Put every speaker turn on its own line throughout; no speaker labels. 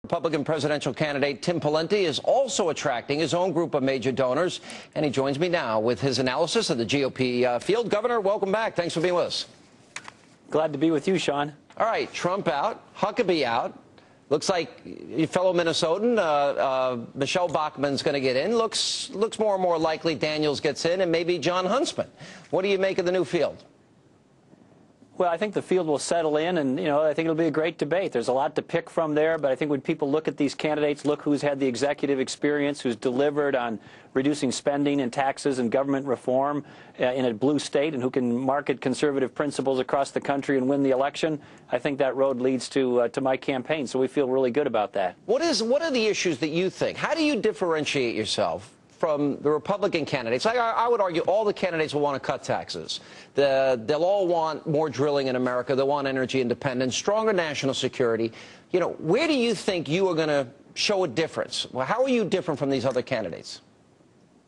Republican presidential candidate Tim Pawlenty is also attracting his own group of major donors, and he joins me now with his analysis of the GOP field. Governor, welcome back. Thanks for being with us.
Glad to be with you, Sean.
All right, Trump out, Huckabee out. Looks like your fellow Minnesotan, Michelle Bachmann's going to get in. Looks more and more likely Daniels gets in, and maybe John Huntsman. What do you make of the new field?
Well, I think the field will settle in, and, I think it'll be a great debate. There's a lot to pick from there, but I think when people look at these candidates, look who's had the executive experience, who's delivered on reducing spending and taxes and government reform in a blue state, and who can market conservative principles across the country and win the election, I think that road leads to my campaign, so we feel really good about that. What
are the issues that you think? How do you differentiate yourself from the Republican candidates? I would argue all the candidates will want to cut taxes. They'll all want more drilling in America. They'll want energy independence, stronger national security. Where do you think you are going to show a difference? Well, how are you different from these other candidates?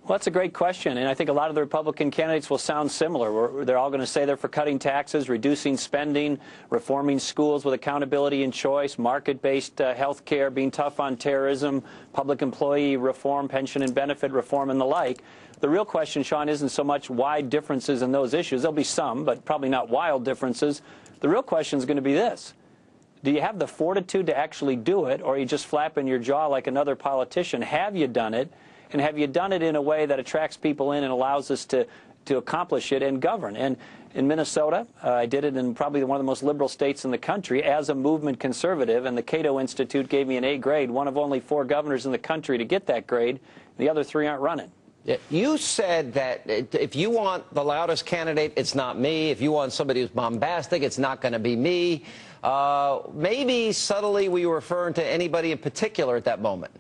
Well, that's a great question, and I think a lot of the Republican candidates will sound similar. They're all going to say they're for cutting taxes, reducing spending, reforming schools with accountability and choice, market-based health care, being tough on terrorism, public employee reform, pension and benefit reform, and the like. The real question, Sean, isn't so much wide differences in those issues. There'll be some, but probably not wild differences. The real question is going to be this. Do you have the fortitude to actually do it, or are you just flapping your jaw like another politician? Have you done it? And have you done it in a way that attracts people in and allows us to accomplish it and govern? And in Minnesota, I did it in probably one of the most liberal states in the country as a movement conservative, and the Cato Institute gave me an A grade, one of only 4 governors in the country to get that grade. The other 3 aren't running.
Yeah. You said that if you want the loudest candidate, it's not me. If you want somebody who's bombastic, it's not going to be me. Maybe subtly we were referring to anybody in particular at that moment.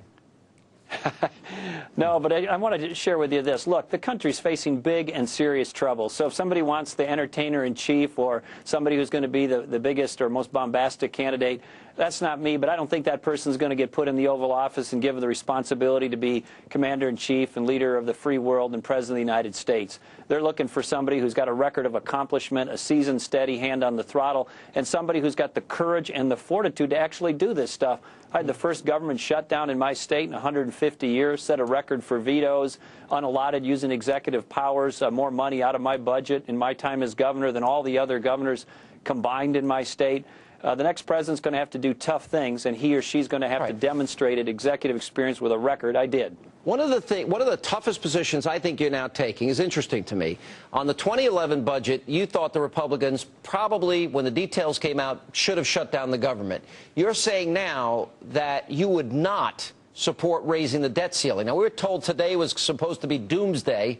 No, but I want to share with you this. Look, the country's facing big and serious trouble. So if somebody wants the entertainer-in-chief or somebody who's going to be the biggest or most bombastic candidate, that's not me, but I don't think that person's going to get put in the Oval Office and given the responsibility to be commander-in-chief and leader of the free world and president of the United States. They're looking for somebody who's got a record of accomplishment, a seasoned, steady hand on the throttle, and somebody who's got the courage and the fortitude to actually do this stuff. I had the first government shutdown in my state in 150 years, set a record for vetoes, unallotted using executive powers, more money out of my budget in my time as governor than all the other governors combined in my state. The next president's going to have to do tough things, and he or she's going to have to demonstrate an executive experience with a record. I did.
One of the toughest positions I think you're now taking is interesting to me. On the 2011 budget, you thought the Republicans probably, when the details came out, should have shut down the government. You're saying now that you would not support raising the debt ceiling. Now, we were told today was supposed to be doomsday.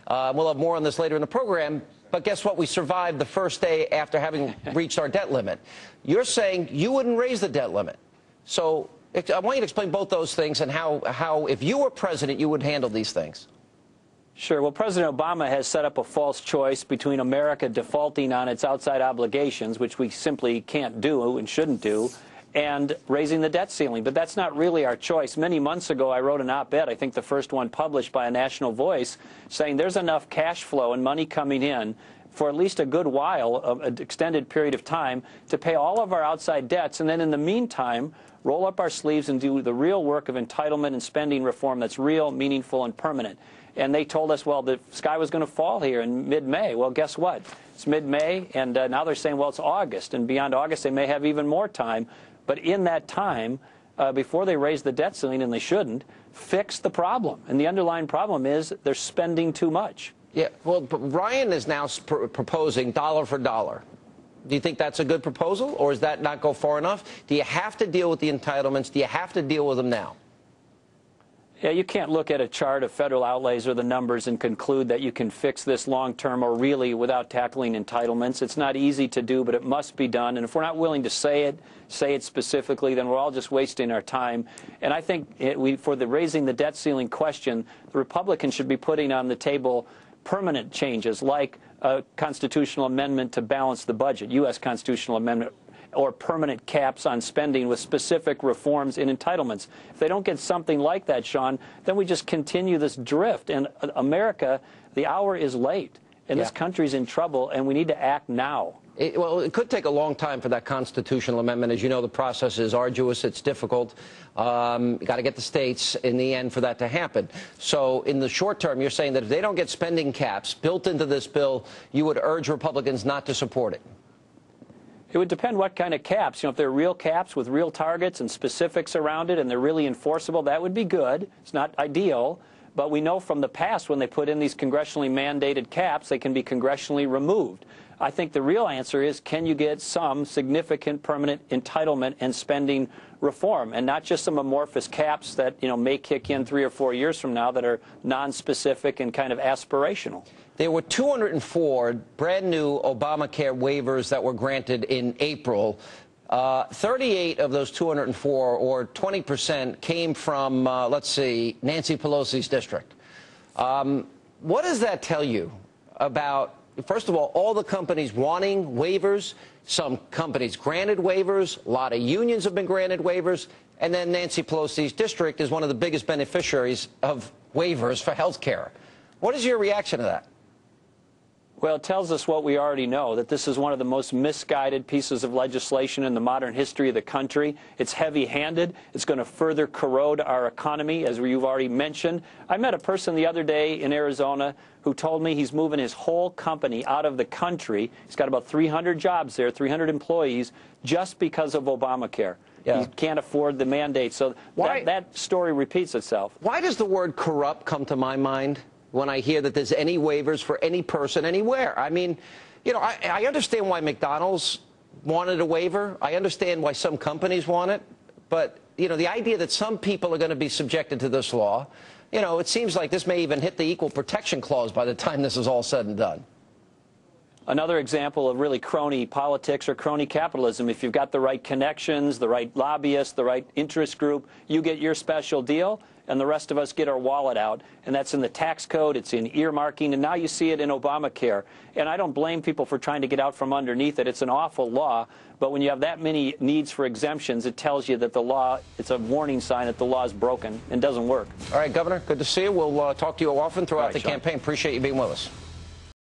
We'll have more on this later in the program. But guess what? We survived the first day after having reached our debt limit. You're saying you wouldn't raise the debt limit. So I want you to explain both those things and how, if you were president, you would handle these things.
Sure. Well, President Obama has set up a false choice between America defaulting on its outside obligations, which we simply can't do and shouldn't do, and raising the debt ceiling. But that's not really our choice. Many months ago, I wrote an op-ed, I think the first one published by a national voice, saying there's enough cash flow and money coming in for at least a good while, an extended period of time, to pay all of our outside debts, and then in the meantime, roll up our sleeves and do the real work of entitlement and spending reform that's real, meaningful, and permanent. And they told us, well, the sky was going to fall here in mid-May. Well, guess what? It's mid-May, and now they're saying, well, it's August, and beyond August they may have even more time. But in that time, before they raise the debt ceiling, and they shouldn't, fix the problem. And the underlying problem is they're spending too much.
Yeah, well, but Ryan is now proposing dollar for dollar. Do you think that's a good proposal, or does that not go far enough? Do you have to deal with the entitlements? Do you have to deal with them now?
Yeah, you can't look at a chart of federal outlays or the numbers and conclude that you can fix this long-term or really without tackling entitlements. It's not easy to do, but it must be done. And if we're not willing to say it specifically, then we're all just wasting our time. And I think for the raising the debt ceiling question, the Republicans should be putting on the table permanent changes like a constitutional amendment to balance the budget, U.S. constitutional amendment, or permanent caps on spending with specific reforms in entitlements. If they don't get something like that, Sean, then we just continue this drift. And America, the hour is late, and this country's in trouble, and we need to act now.
Well, it could take a long time for that constitutional amendment. As you know, the process is arduous. It's difficult. You got to get the states in the end for that to happen. So in the short term, you're saying that if they don't get spending caps built into this bill, you would urge Republicans not to support it.
It would depend what kind of caps. You know, if they're real caps with real targets and specifics around it and they're really enforceable, that would be good. It's not ideal. But we know from the past when they put in these congressionally mandated caps, they can be congressionally removed. I think the real answer is, can you get some significant permanent entitlement and spending reform, and not just some amorphous caps that, you know, may kick in 3 or 4 years from now that are non-specific and kind of aspirational.
There were 204 brand-new Obamacare waivers that were granted in April. 38 of those 204, or 20%, came from, let's see, Nancy Pelosi's district. What does that tell you about, first of all the companies wanting waivers? Some companies granted waivers. A lot of unions have been granted waivers. And then Nancy Pelosi's district is one of the biggest beneficiaries of waivers for health care. What is your reaction to that?
Well, it tells us what we already know, that this is one of the most misguided pieces of legislation in the modern history of the country. It's heavy-handed. It's going to further corrode our economy, as you've already mentioned. I met a person the other day in Arizona who told me he's moving his whole company out of the country. He's got about 300 jobs there, 300 employees, just because of Obamacare. Yeah. He can't afford the mandate. So that story repeats itself.
Why does the word corrupt come to my mind when I hear that there's any waivers for any person anywhere? I mean, you know, I understand why McDonald's wanted a waiver. I understand why some companies want it. But, you know, the idea that some people are going to be subjected to this law, you know, it seems like this may even hit the Equal Protection Clause by the time this is all said and done.
Another example of really crony politics or crony capitalism. If you've got the right connections, the right lobbyists, the right interest group, you get your special deal, and the rest of us get our wallet out. And that's in the tax code, it's in earmarking, and now you see it in Obamacare. And I don't blame people for trying to get out from underneath it. It's an awful law, but when you have that many needs for exemptions, it tells you that the law, it's a warning sign that the law is broken and doesn't work.
All right, Governor, good to see you. We'll talk to you often throughout the
Sean.
campaign. Appreciate you being with us.